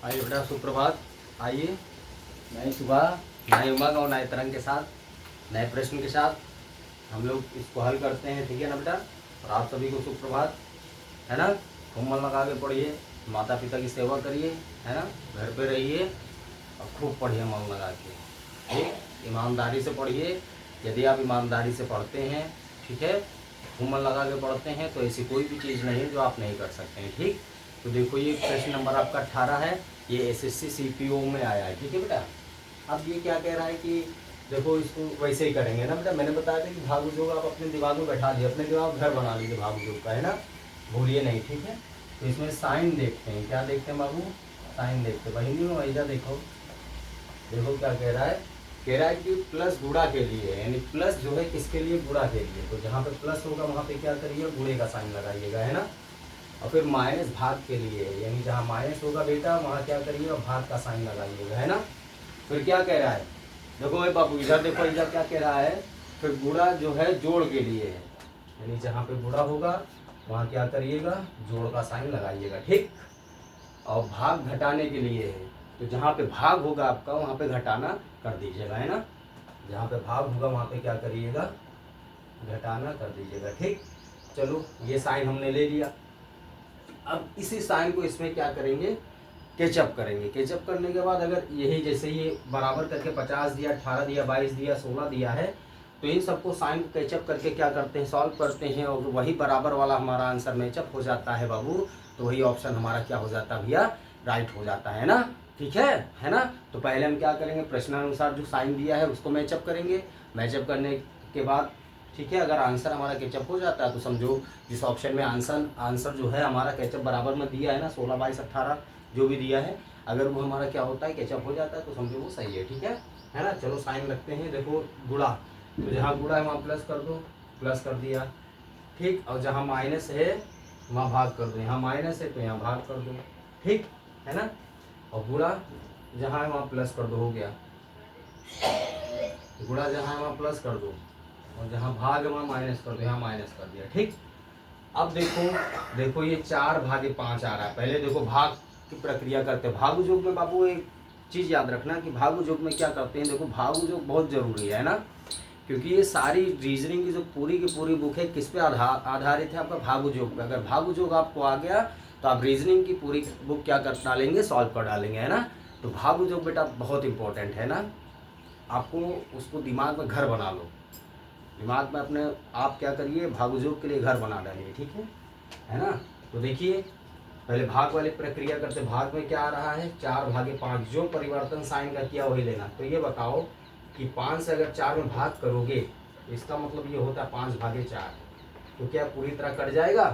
आइए बेटा, सुप्रभात। आइए, नई सुबह, नए उमंग और नए तरंग के साथ, नए प्रश्न के साथ हम लोग इसको हल करते हैं। ठीक है ना बेटा? और आप सभी को सुप्रभात, है ना? खूब मन लगा के पढ़िए, माता पिता की सेवा करिए, है ना? घर पे रहिए और खूब पढ़िए मन लगा के। ठीक, ईमानदारी से पढ़िए। यदि आप ईमानदारी से पढ़ते हैं, ठीक है, खूब मन लगा के पढ़ते हैं, तो ऐसी कोई भी चीज़ नहीं है जो आप नहीं कर सकते हैं। ठीक, तो देखो ये प्रश्न नंबर आपका 18 है। ये एसएससी सीपीओ में आया है। ठीक है बेटा? अब ये क्या कह रहा है कि देखो इसको वैसे ही करेंगे ना बेटा। मैंने बताया था कि भाग उद्योग आप अपने दिमाग में बैठा दिए, अपने दिमाग में घर बना लीजिए भाग उद्योग का, है ना? भूलिए नहीं। ठीक है, तो इसमें साइन देखते हैं। क्या देखते हैं बाबू? साइन देखते हैं। हिंदी में वैसा देखो, देखो क्या कह रहा है कि प्लस गुणा के लिए, यानी प्लस जो है किसके लिए? गुणा के लिए। तो जहाँ पे प्लस होगा वहाँ पे क्या करिए? गुणे का साइन लगाइएगा, है ना? और फिर माइनस भाग के लिए, यानी जहाँ माइनस होगा बेटा वहाँ क्या करिएगा? भाग का साइन लगाइएगा, है ना? फिर क्या कह रहा है? देखो भाई बाबू, इधर देखो, इधर क्या कह रहा है? फिर गुणा जो है जोड़ के लिए है, यानी जहाँ पे गुणा होगा वहाँ क्या करिएगा? जोड़ का साइन लगाइएगा। ठीक, और भाग घटाने के लिए है, तो जहाँ पे भाग होगा आपका वहाँ पे घटाना कर दीजिएगा, है ना? जहाँ पे भाग होगा वहाँ पे क्या करिएगा? घटाना कर दीजिएगा। ठीक, चलो ये साइन हमने ले लिया। अब इसी साइन को इसमें क्या करेंगे? केचअप करेंगे। केचअप करने के बाद अगर यही जैसे ये बराबर करके 50 दिया, 18 दिया, 22 दिया, 16 दिया है, तो इन सबको साइन को केचअप करके क्या करते हैं? सॉल्व करते हैं, और वही बराबर वाला हमारा आंसर मैचअप हो जाता है बाबू। तो वही ऑप्शन हमारा क्या हो जाता है भैया? राइट हो जाता है ना? ठीक है ना? तो पहले हम क्या करेंगे? प्रश्नानुसार जो साइन दिया है उसको मैचअप करेंगे। मैचअप करने के बाद ठीक है, अगर आंसर हमारा केचअप हो जाता है तो समझो जिस ऑप्शन में आंसर जो है हमारा केचअप बराबर में दिया है ना, 16, 22, 18 जो भी दिया है, अगर वो हमारा क्या होता है? केचअप हो जाता है, तो समझो वो सही है। ठीक है ना? चलो साइन रखते हैं। देखो गुणा, तो जहाँ गुणा है वहाँ प्लस कर दो, प्लस कर दिया। ठीक, और जहाँ माइनस है वहाँ भाग कर दो। यहाँ माइनस है तो यहाँ भाग कर दो। ठीक है ना? और गुणा जहाँ है वहाँ प्लस कर दो, हो गया। गुणा जहाँ है वहाँ प्लस कर दो, और जहाँ भाग है वहाँ माइनस कर दो, यहाँ माइनस कर दिया। ठीक, अब देखो ये 4/5 आ रहा है। पहले देखो भाग की प्रक्रिया करते हैं। भाग योग में बाबू एक चीज़ याद रखना कि भाग योग में क्या करते हैं। देखो भाग योग बहुत ज़रूरी है ना, क्योंकि ये सारी रीजनिंग की जो पूरी की पूरी बुक है किस पे आधारित है? आपका भाग योग पे। अगर भाग योग आपको आ गया तो आप रीजनिंग की पूरी बुक क्या कर डालेंगे? सॉल्व कर डालेंगे, है ना? तो भाग योग बेटा बहुत इंपॉर्टेंट है ना, आपको उसको दिमाग में घर बना लो। दिमाग में अपने आप क्या करिए? भाग योग के लिए घर बना डालिए। ठीक है ना? तो देखिए पहले भाग वाली प्रक्रिया करते। भाग में क्या आ रहा है? 4/5। जो परिवर्तन साइन का किया वही लेना। तो ये बताओ कि 5 से अगर 4 में भाग करोगे तो इसका मतलब ये होता है 5/4। तो क्या पूरी तरह कट जाएगा?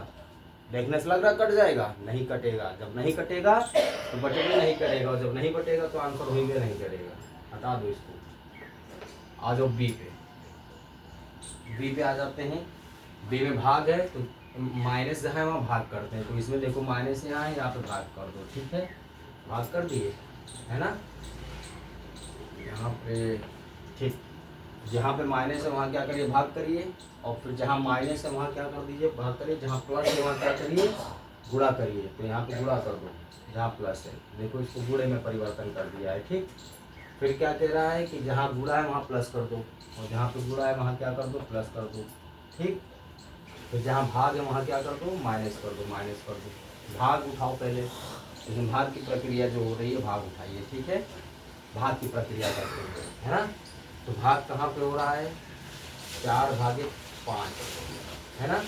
देखने से लग रहा कट जाएगा? नहीं कटेगा। जब नहीं कटेगा तो बटेगा नहीं करेगा, और जब नहीं बटेगा तो आंसर होइए नहीं करेगा। हटा दो इसको। आ जाओ बी पे। बी पे आ जाते हैं। बी में भाग है तो माइनस जहाँ है वहाँ भाग करते हैं। तो इसमें देखो माइनस यहाँ है, यहाँ पे भाग कर दो। ठीक है, भाग कर दिए, है ना? यहाँ पे ठीक, जहाँ पे माइनस है वहाँ क्या करिए? भाग करिए। और फिर जहाँ माइनस है वहाँ क्या कर दीजिए? भाग करिए। जहाँ प्लस है वहाँ क्या करिए? गुणा करिए। तो यहाँ पे गुणा कर दो जहाँ प्लस है। देखो इसको गुणे में परिवर्तन कर दिया है। ठीक, फिर क्या कह रहा है कि जहाँ गुणा है वहाँ प्लस कर दो, और जहाँ पे गुणा है वहाँ क्या कर दो? प्लस कर दो। ठीक, तो जहाँ भाग है वहाँ क्या कर दो? माइनस कर दो, माइनस कर दो। भाग उठाओ पहले, लेकिन भाग की प्रक्रिया जो हो रही है भाग उठाइए। ठीक है, भाग की प्रक्रिया करते हैं, है ना? तो भाग कहाँ पे हो रहा है? 4/5, है ना?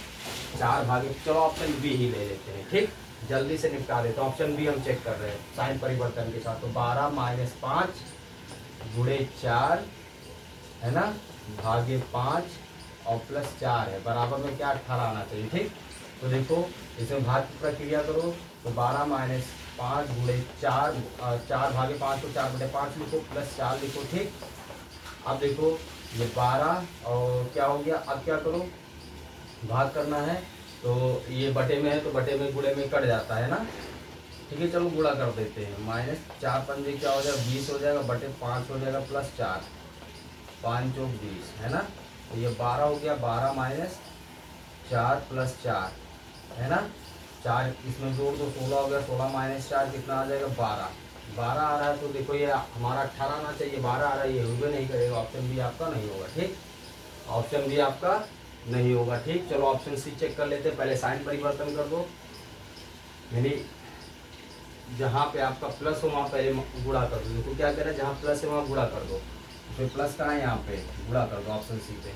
4 चलो ऑप्शन बी ही ले लेते हैं। ठीक, जल्दी से निपटा देते हैं। ऑप्शन बी हम चेक कर रहे हैं साइन परिवर्तन के साथ। तो 12-5 गुणे 4, है ना, भागे 5 और प्लस 4 है, बराबर में क्या? 18 आना चाहिए। ठीक, तो देखो इसमें भाग की प्रक्रिया करो। तो 12-5 गुणे 4, 4/5 को 4/5 लिखो, प्लस 4 लिखो। ठीक, अब देखो ये 12 और क्या हो गया? अब क्या करो? भाग करना है, तो ये बटे में है तो बटे में गुणे में कट जाता है ना। ठीक है, चलो गुणा कर देते हैं। -4×5 क्या हो जाएगा? 20 हो जाएगा, बटे 5 हो जाएगा, प्लस 4, 5 चौक 20, है ना? तो ये 12 हो गया। 12 माइनस 4 प्लस 4, है ना? 4 इसमें जोड़ दो, 16 हो गया। 16 माइनस 4 कितना आ जाएगा? 12। 12 आ रहा है तो देखो ये हमारा 18 आना चाहिए, 12 आ रहा है, ये हुए नहीं करेगा, ऑप्शन बी आपका नहीं होगा। ठीक, ऑप्शन बी आपका नहीं होगा। ठीक, चलो ऑप्शन सी चेक कर लेते हैं। पहले साइन परिवर्तन कर दो, यानी जहाँ पे आपका प्लस हो वहाँ पहले गुणा कर दो। देखो क्या कह रहा है, जहाँ प्लस है वहाँ गुणा कर दो, फिर प्लस कहाँ है, यहाँ पे गुणा कर दो ऑप्शन सी पे।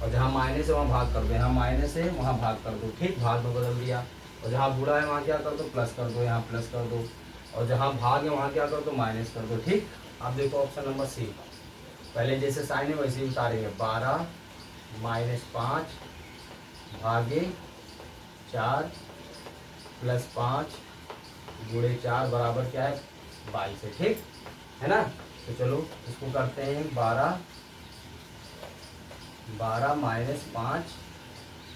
और जहाँ माइनस है वहाँ भाग कर दो, यहाँ माइनस है वहाँ भाग कर दो। ठीक, भाग में बदल दिया। और जहाँ गुणा है वहाँ क्या कर दो, प्लस कर दो, यहाँ प्लस कर दो। और जहाँ भाग है वहाँ क्या कर दो, माइनस कर दो। ठीक, अब देखो ऑप्शन नंबर सी, पहले जैसे साइन है वैसे ही उतारेंगे। 12 माइनस 5 भागे 4 प्लस 5 गुणे 4 बराबर क्या है, 22 है। ठीक है ना, तो चलो इसको करते हैं। 12 माइनस 5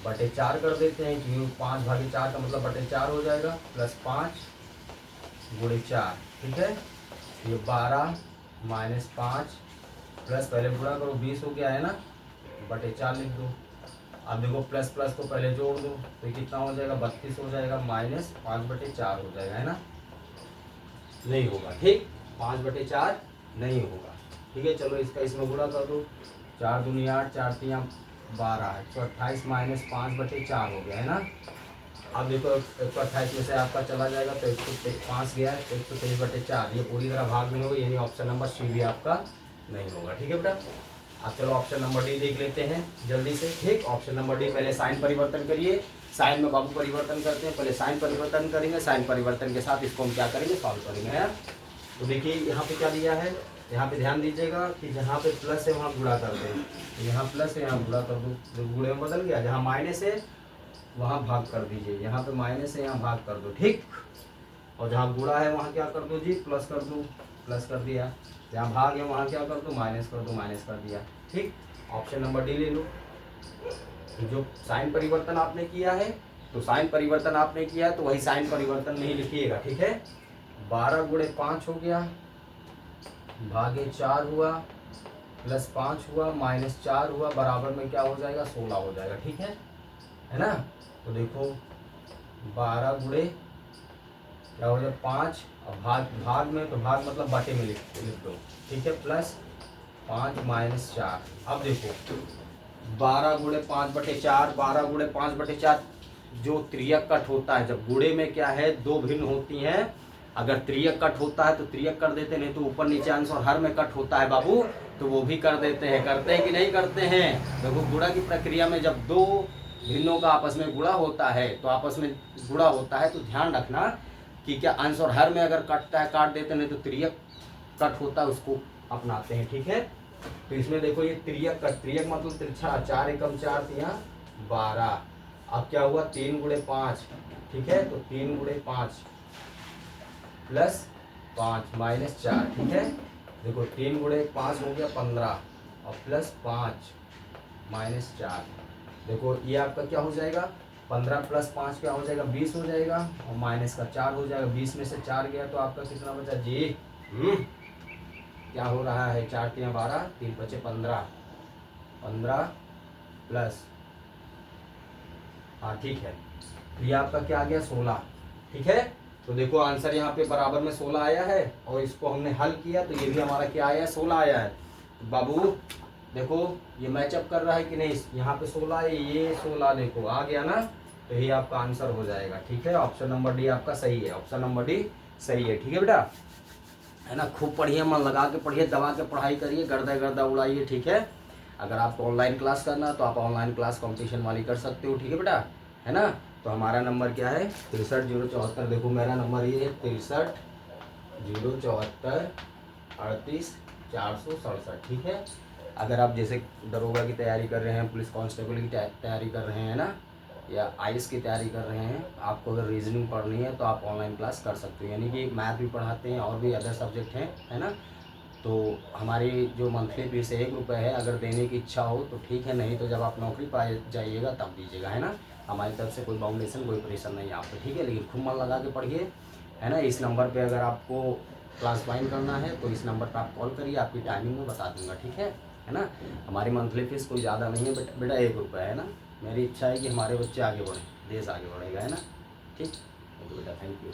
बटे 4 कर देते हैं, क्योंकि 5 भागे 4 का मतलब बटे 4 हो जाएगा, प्लस 5 गुणे 4। ठीक है, ये 12 माइनस 5 प्लस पहले गुणा करो, 20 हो गया है ना, बटे 4 लिख दो। अब देखो प्लस प्लस को पहले जोड़ दो तो कितना हो जाएगा, 32 हो जाएगा, माइनस 5 बटे 4 हो जाएगा, है ना, नहीं होगा। ठीक, 5 बटे 4 नहीं होगा। ठीक है, चलो इसका इसमें गुणा कर दो, 4 दूनी 8, 4 3 12 है, 128 माइनस 5 बटे 4 हो गया, है ना। अब देखो 128 में से आपका चला जाएगा तो 105 गया है, तो 123 बटे 4, ये पूरी तरह भाग में होगा, यानी ऑप्शन नंबर सी भी आपका नहीं होगा। ठीक है बेटा, अब चलो ऑप्शन नंबर डी देख लेते हैं जल्दी से। ठीक, ऑप्शन नंबर डी, पहले साइन परिवर्तन करिए। साइन में बाबू परिवर्तन करते हैं, पहले साइन परिवर्तन करेंगे, साइन परिवर्तन के साथ इसको हम क्या करेंगे, सॉल्व करेंगे, है। तो देखिए यहाँ पे क्या दिया है, यहाँ पे ध्यान दीजिएगा कि जहाँ पे प्लस है वहाँ गुणा कर दें, यहाँ प्लस है यहाँ गुणा कर दो, जो गुणे में बदल गया। जहाँ माइनस है वहाँ भाग कर दीजिए, यहाँ पे माइनस है यहाँ भाग कर दो। ठीक, और जहाँ गुणा है वहाँ क्या कर दो जी, प्लस कर दो, प्लस कर दिया। जहाँ भाग है वहाँ क्या कर दो, माइनस कर दो, माइनस कर दिया। ठीक, ऑप्शन नंबर डी ले लो। जो साइन परिवर्तन आपने किया है, तो साइन परिवर्तन आपने किया है तो वही साइन परिवर्तन नहीं लिखिएगा। ठीक है, 12 गुणे 5 हो गया, भागे 4 हुआ, प्लस 5 हुआ, माइनस 4 हुआ, बराबर में क्या हो जाएगा, 16 हो जाएगा। ठीक है ना। तो देखो 12 गुणे क्या हो जाएगा 5, और भाग में, तो भाग मतलब बटे में लिख दो। ठीक है, प्लस 5 माइनस 4। अब देखो 12 गुणे 5 बटे 4, 12 गुणे 5 बटे 4, जो त्रियक कट होता है, जब गुणे में क्या है, दो भिन्न होती हैं। अगर त्रियक कट होता है तो त्रियक कर देते, नहीं तो ऊपर नीचे अंश और हर में कट होता है बाबू, तो वो भी कर देते हैं। करते हैं कि नहीं करते हैं। देखो गुणा की प्रक्रिया में जब दो भिन्नों का आपस में गुणा होता है, तो आपस में गुणा होता है, तो ध्यान रखना कि क्या अंश और हर में अगर कटता है काट देते, नहीं तो त्रियक कट होता है, उसको अपनाते हैं। ठीक है, तो इसमें देखो ये त्रियक कट, त्रियक मतलब तिरछा, 4 एकम 4 तिया 12। अब क्या हुआ, 3 गुणे 5। ठीक है, तो 3 गुणे 5 प्लस 5 माइनस 4। ठीक है, देखो 3 गुणे 5 हो गया 15, और प्लस 5 माइनस 4। देखो ये आपका क्या हो जाएगा, 15 प्लस 5 क्या हो जाएगा, 20 हो जाएगा, और माइनस का 4 हो जाएगा। 20 में से 4 गया तो आपका कितना बचा जी, क्या हो रहा है, 4 3 12, 3 बचे 15, 15 प्लस, हाँ ठीक है, ये आपका क्या आ गया 16। ठीक है, तो देखो आंसर यहाँ पे बराबर में 16 आया है, और इसको हमने हल किया तो ये भी हमारा क्या आया है, 16 आया है। तो बाबू देखो ये मैचअप कर रहा है कि नहीं, यहाँ पे 16 है, ये 16 देखो आ गया ना, तो ये आपका आंसर हो जाएगा। ठीक है, ऑप्शन नंबर डी आपका सही है, ऑप्शन नंबर डी सही है। ठीक है बेटा, है ना, खूब पढ़िए, मन लगा के पढ़िए, दबा के पढ़ाई करिए, गर्दा उड़ाइए। ठीक है, अगर आपको ऑनलाइन क्लास करना है तो आप ऑनलाइन क्लास कंपटीशन वाली कर सकते हो। ठीक है बेटा, है ना। तो हमारा नंबर क्या है, 63 074। देखो मेरा नंबर ये है 63 074 38 467। ठीक है, अगर आप जैसे दरोगा की तैयारी कर रहे हैं, पुलिस कांस्टेबल की तैयारी कर रहे हैं ना, या आईएएस की तैयारी कर रहे हैं, आपको अगर रीजनिंग पढ़नी है तो आप ऑनलाइन क्लास कर सकते हो। यानी कि मैथ भी पढ़ाते हैं और भी अदर सब्जेक्ट हैं, है ना। तो हमारी जो मंथली फीस 1 रुपये है, अगर देने की इच्छा हो तो ठीक है, नहीं तो जब आप नौकरी पा जाइएगा तब दीजिएगा, है ना। हमारी तरफ से कोई बाउंडेशन, कोई प्रेशर नहीं है आप पे। ठीक है, लेकिन खूब मन लगा के पढ़िए, है ना। इस नंबर पे अगर आपको क्लास ज्वाइन करना है तो इस नंबर पर आप कॉल करिए, आपकी टाइमिंग में बता दूंगा। ठीक है ना। हमारी मंथली फीस कोई ज़्यादा नहीं है बेटा, 1 रुपये, है ना। मेरी इच्छा है कि हमारे बच्चे आगे बढ़ें, देश आगे बढ़ेगा, है ना। ठीक, ओके बेटा, थैंक यू।